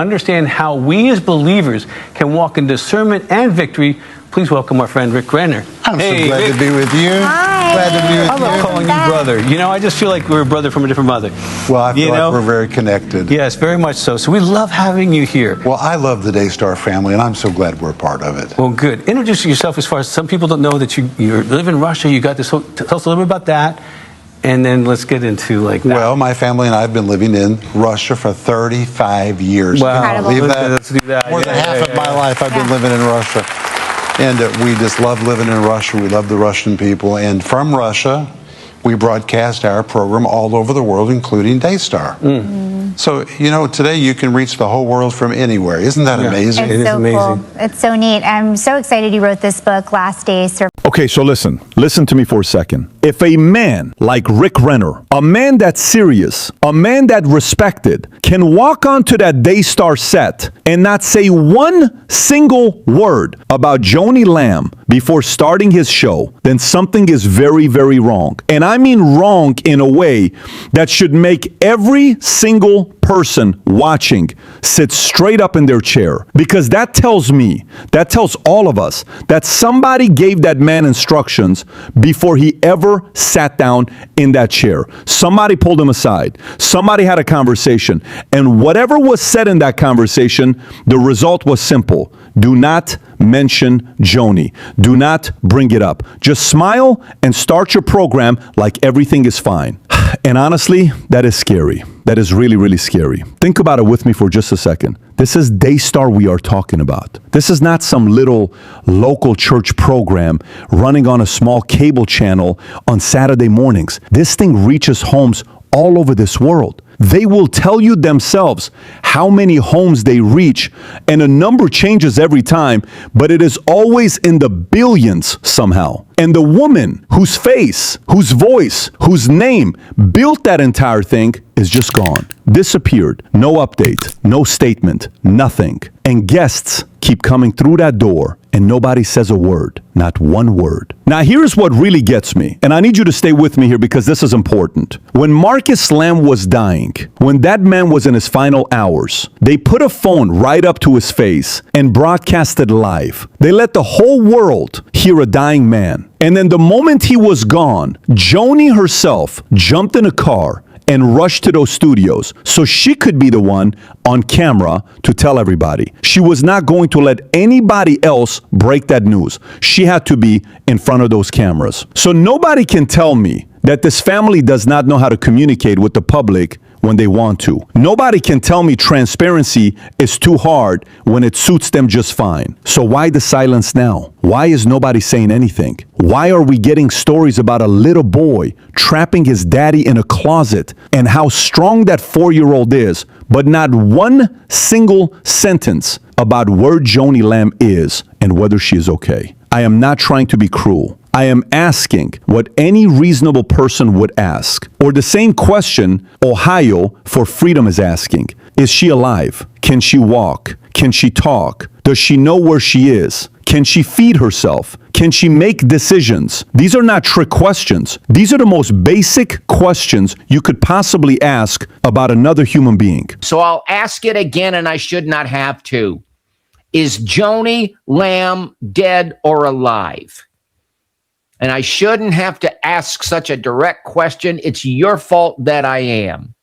Understand how we as believers can walk in discernment and victory. Please welcome our friend Rick Renner. I'm so glad Rick. to be with you. Hi. Glad to be with I love you. calling you brother. You know, I just feel like we're a brother from a different mother. Well, I feel like we're very connected. Yes, very much so. So we love having you here. Well, I love the Daystar family, and I'm so glad we're a part of it. Well, good. Introduce yourself as far as some people don't know that you live in Russia. You got this. Tell us a little bit about that. And then let's get into like that. Well, my family and I have been living in Russia for 35 years. Wow. Can you believe that? Let's do that. More than half of my life I've been living in Russia. And we just love living in Russia. We love the Russian people. And from Russia, we broadcast our program all over the world, including Daystar. So, you know, today you can reach the whole world from anywhere. Isn't that amazing? It's It is so amazing. cool. It's so neat. I'm so excited you wrote this book, Last Days. Okay, so listen to me for a second. If a man like Rick Renner, a man that's serious, a man that respected, can walk onto that Daystar set and not say one single word about Joanie Lamb before starting his show, then something is very, very wrong. And I mean wrong in a way that should make every single person watching sit straight up in their chair. Because that tells me, that tells all of us, that somebody gave that man instructions before he ever sat down in that chair. Somebody pulled him aside. Somebody had a conversation. And whatever was said in that conversation, the result was simple. Do not mention Joanie. Do not bring it up. Just smile and start your program like everything is fine. And honestly, that is scary. That is really, really scary. Think about it with me for just a second. This is Daystar we are talking about. This is not some little local church program running on a small cable channel on Saturday mornings. This thing reaches homes all over this world. They will tell you themselves how many homes they reach, and a number changes every time, but it is always in the billions somehow. And the woman whose face, whose voice, whose name built that entire thing is just gone. Disappeared. No update, no statement, nothing. And guests keep coming through that door and nobody says a word, not one word. Now here's what really gets me, and I need you to stay with me here because this is important. When Marcus Lamb was dying, when that man was in his final hours, they put a phone right up to his face and broadcasted live. They let the whole world hear a dying man. And then the moment he was gone, Joanie herself jumped in a car and rushed to those studios so she could be the one on camera to tell everybody. She was not going to let anybody else break that news. She had to be in front of those cameras. So nobody can tell me that this family does not know how to communicate with the public when they want to. Nobody can tell me transparency is too hard when it suits them just fine. So why the silence now? Why is nobody saying anything? Why are we getting stories about a little boy trapping his daddy in a closet and how strong that 4-year-old is, but not one single sentence about where Joanie Lamb is and whether she is okay? I am not trying to be cruel. I am asking what any reasonable person would ask. Or the same question Ohio for Freedom is asking. Is she alive? Can she walk? Can she talk? Does she know where she is? Can she feed herself? Can she make decisions? These are not trick questions. These are the most basic questions you could possibly ask about another human being. So I'll ask it again, and I should not have to. Is Joanie Lamb dead or alive? And I shouldn't have to ask such a direct question. It's your fault that I am.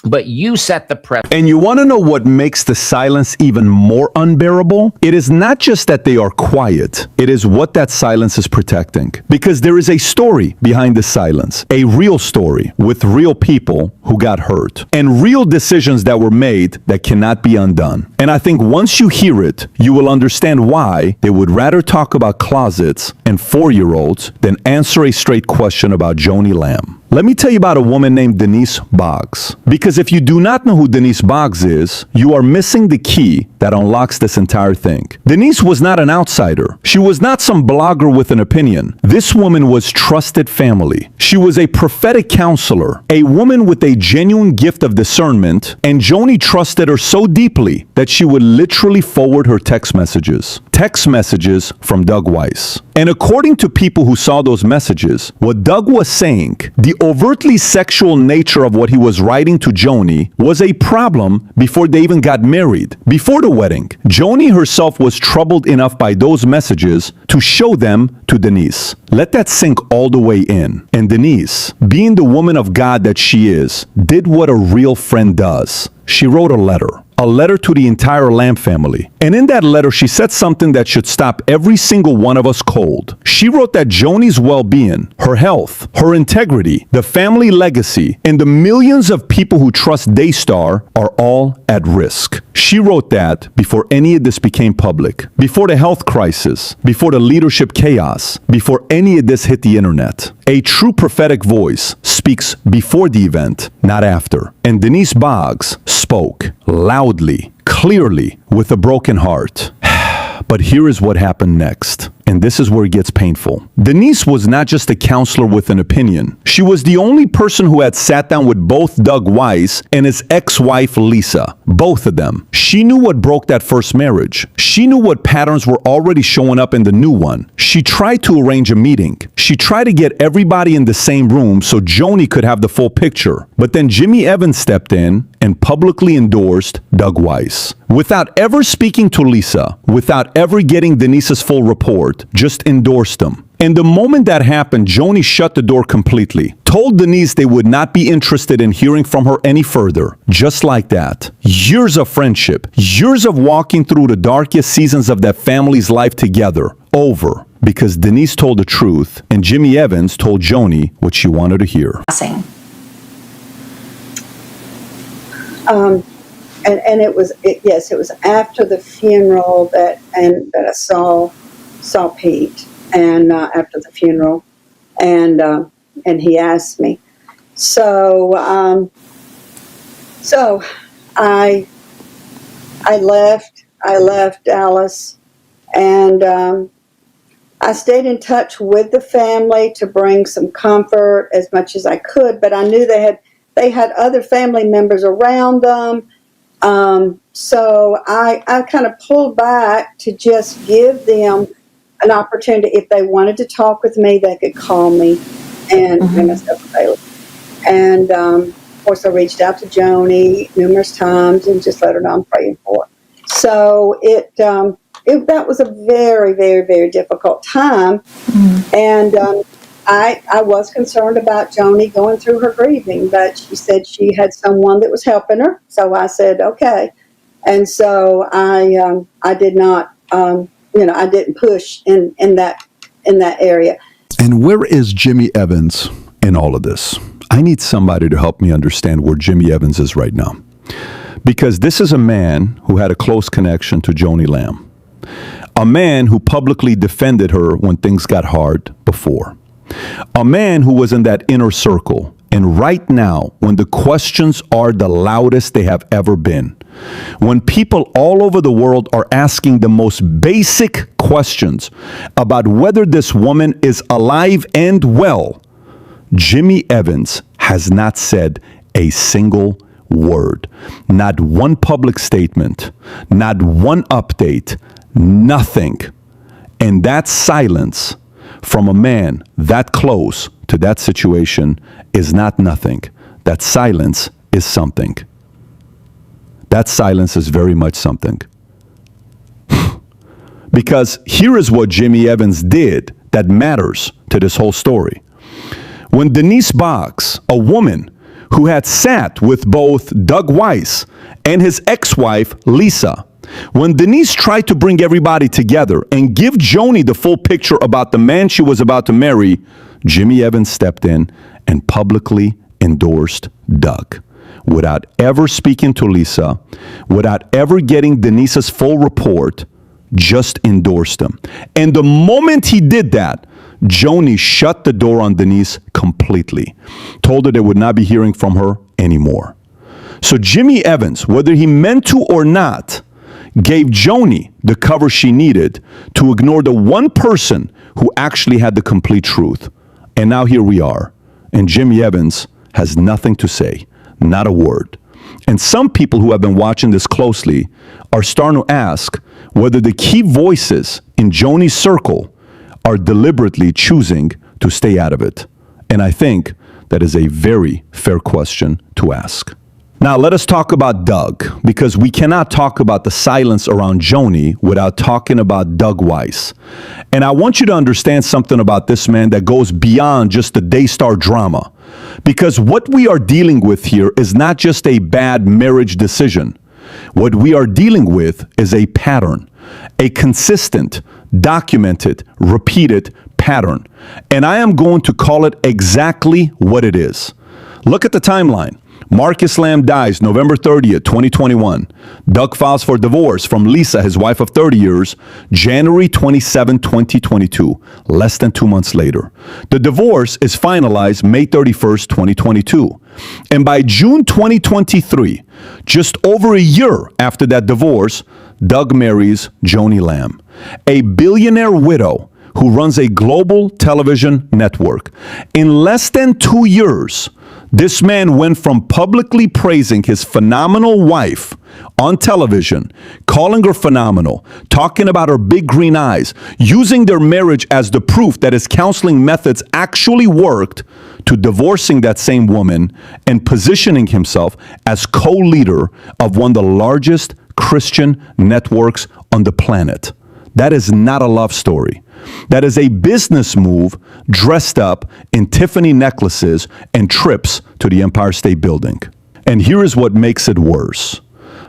But you set the precedent. And you want to know what makes the silence even more unbearable? It is not just that they are quiet. It is what that silence is protecting. Because there is a story behind the silence. A real story with real people who got hurt. And real decisions that were made that cannot be undone. And I think once you hear it, you will understand why they would rather talk about closets and 4-year-olds than answer a straight question about Joanie Lamb. Let me tell you about a woman named Denise Boggs. Because if you do not know who Denise Boggs is, you are missing the key that unlocks this entire thing. Denise was not an outsider. She was not some blogger with an opinion. This woman was trusted family. She was a prophetic counselor, a woman with a genuine gift of discernment, and Joanie trusted her so deeply that she would literally forward her text messages. text messages from Doug Weiss. And according to people who saw those messages, what Doug was saying, the overtly sexual nature of what he was writing to Joanie was a problem before they even got married. Before the wedding, Joanie herself was troubled enough by those messages to show them to Denise. Let that sink all the way in. And Denise, being the woman of God that she is, did what a real friend does. She wrote a letter to the entire Lamb family. And in that letter, she said something that should stop every single one of us cold. She wrote that Joanie's well-being, her health, her integrity, the family legacy, and the millions of people who trust Daystar are all at risk. She wrote that before any of this became public, before the health crisis, before the leadership chaos, before any of this hit the internet. A true prophetic voice speaks before the event, not after. And Denise Boggs spoke loudly, clearly, with a broken heart. But here is what happened next. And this is where it gets painful. Denise was not just a counselor with an opinion. She was the only person who had sat down with both Doug Weiss and his ex-wife Lisa. Both of them. She knew what broke that first marriage. She knew what patterns were already showing up in the new one. She tried to arrange a meeting. She tried to get everybody in the same room so Joanie could have the full picture. But then Jimmy Evans stepped in and publicly endorsed Doug Weiss. Without ever speaking to Lisa, without ever getting Denise's full report, just endorsed them. And the moment that happened, Joanie shut the door completely, told Denise they would not be interested in hearing from her any further. Just like that. Years of friendship, years of walking through the darkest seasons of that family's life together, over. Because Denise told the truth, and Jimmy Evans told Joanie what she wanted to hear. And it was after the funeral that I saw Pete, and after the funeral, and he asked me. So I left Dallas, and I stayed in touch with the family to bring some comfort as much as I could. But I knew they had other family members around them. So I kind of pulled back to just give them an opportunity. If they wanted to talk with me, they could call me and make myself available. And, of course, I reached out to Joanie numerous times and just let her know I'm praying for her. So that was a very, very, very difficult time. And I was concerned about Joanie going through her grieving, but she said she had someone that was helping her. So I said, okay. And so I did not, I didn't push in that area. And where is Jimmy Evans in all of this? I need somebody to help me understand where Jimmy Evans is right now. Because this is a man who had a close connection to Joanie Lamb. A man who publicly defended her when things got hard before. A man who was in that inner circle. And right now, when the questions are the loudest they have ever been, when people all over the world are asking the most basic questions about whether this woman is alive and well, Jimmy Evans has not said a single word. Not one public statement, not one update, nothing. And that silence from a man that close to that situation is not nothing. That silence is something. That silence is very much something. Because here is what Jimmy Evans did that matters to this whole story. When Denise Boggs, a woman who had sat with both Doug Weiss and his ex-wife, Lisa, when Denise tried to bring everybody together and give Joanie the full picture about the man she was about to marry, Jimmy Evans stepped in and publicly endorsed Doug. Without ever speaking to Lisa, without ever getting Denise's full report, just endorsed him. And the moment he did that, Joanie shut the door on Denise completely. Told her they would not be hearing from her anymore. So Jimmy Evans, whether he meant to or not, gave Joanie the cover she needed to ignore the one person who actually had the complete truth. And now here we are. And Jimmy Evans has nothing to say, not a word. And some people who have been watching this closely are starting to ask whether the key voices in Joanie's circle are deliberately choosing to stay out of it. And I think that is a very fair question to ask. Now, let us talk about Doug, because we cannot talk about the silence around Joanie without talking about Doug Weiss. And I want you to understand something about this man that goes beyond just the Daystar drama, because what we are dealing with here is not just a bad marriage decision. What we are dealing with is a pattern, a consistent, documented, repeated pattern. And I am going to call it exactly what it is. Look at the timeline. Marcus Lamb dies November 30th, 2021. Doug files for divorce from Lisa, his wife of 30 years, January 27, 2022, less than 2 months later. The divorce is finalized May 31st, 2022. And by June 2023, just over a year after that divorce, Doug marries Joanie Lamb, a billionaire widow who runs a global television network. In less than 2 years, this man went from publicly praising his phenomenal wife on television, calling her phenomenal, talking about her big green eyes, using their marriage as the proof that his counseling methods actually worked, to divorcing that same woman and positioning himself as co-leader of one of the largest Christian networks on the planet. That is not a love story. That is a business move dressed up in Tiffany necklaces and trips to the Empire State Building. And here is what makes it worse.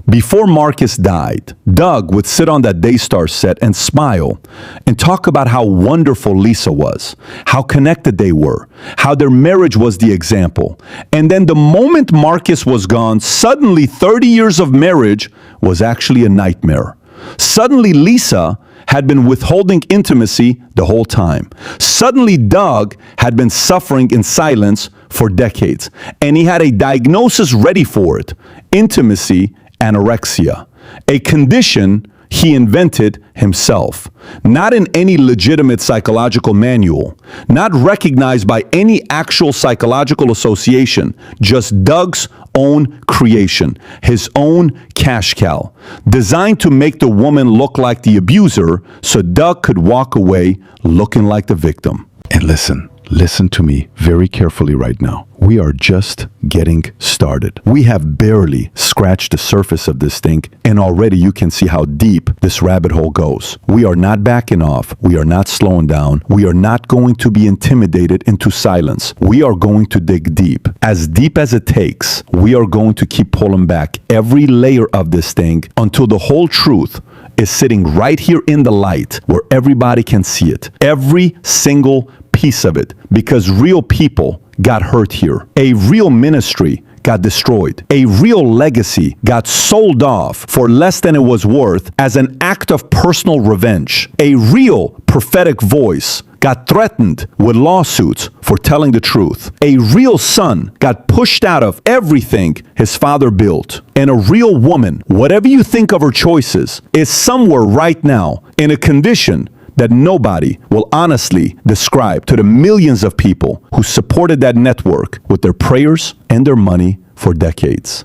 Before Marcus died, Doug would sit on that Daystar set and smile and talk about how wonderful Lisa was, how connected they were, how their marriage was the example. And then the moment Marcus was gone, suddenly 30 years of marriage was actually a nightmare. Suddenly Lisa had been withholding intimacy the whole time. Suddenly Doug had been suffering in silence for decades, and he had a diagnosis ready for it: intimacy anorexia, a condition he invented himself, not in any legitimate psychological manual, not recognized by any actual psychological association, just Doug's own creation, his own cash cow, designed to make the woman look like the abuser so Doug could walk away looking like the victim. And listen to me very carefully right now. We are just getting started. We have barely scratched the surface of this thing, and already you can see how deep this rabbit hole goes. We are not backing off. We are not slowing down. We are not going to be intimidated into silence. We are going to dig deep as it takes. We are going to keep pulling back every layer of this thing until the whole truth is sitting right here in the light where everybody can see it. Every single piece of it, because real people got hurt here. A real ministry got destroyed. A real legacy got sold off for less than it was worth as an act of personal revenge. A real prophetic voice got threatened with lawsuits for telling the truth. A real son got pushed out of everything his father built. And a real woman, whatever you think of her choices, is somewhere right now in a condition that nobody will honestly describe to the millions of people who supported that network with their prayers and their money for decades.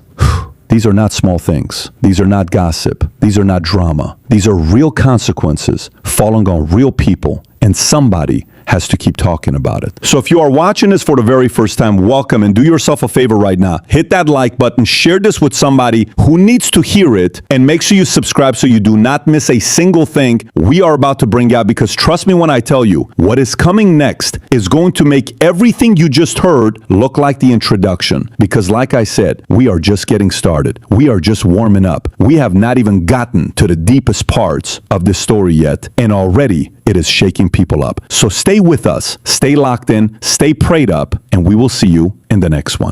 These are not small things. These are not gossip. These are not drama. These are real consequences falling on real people, and somebody has to keep talking about it. So if you are watching this for the very first time, welcome, and do yourself a favor right now. Hit that like button, share this with somebody who needs to hear it, and make sure you subscribe so you do not miss a single thing we are about to bring out, because trust me when I tell you, what is coming next is going to make everything you just heard look like the introduction. Because like I said, we are just getting started. We are just warming up. We have not even gotten to the deepest parts of this story yet, and already it is shaking people up. So stay with us, stay locked in, stay prayed up, and we will see you in the next one.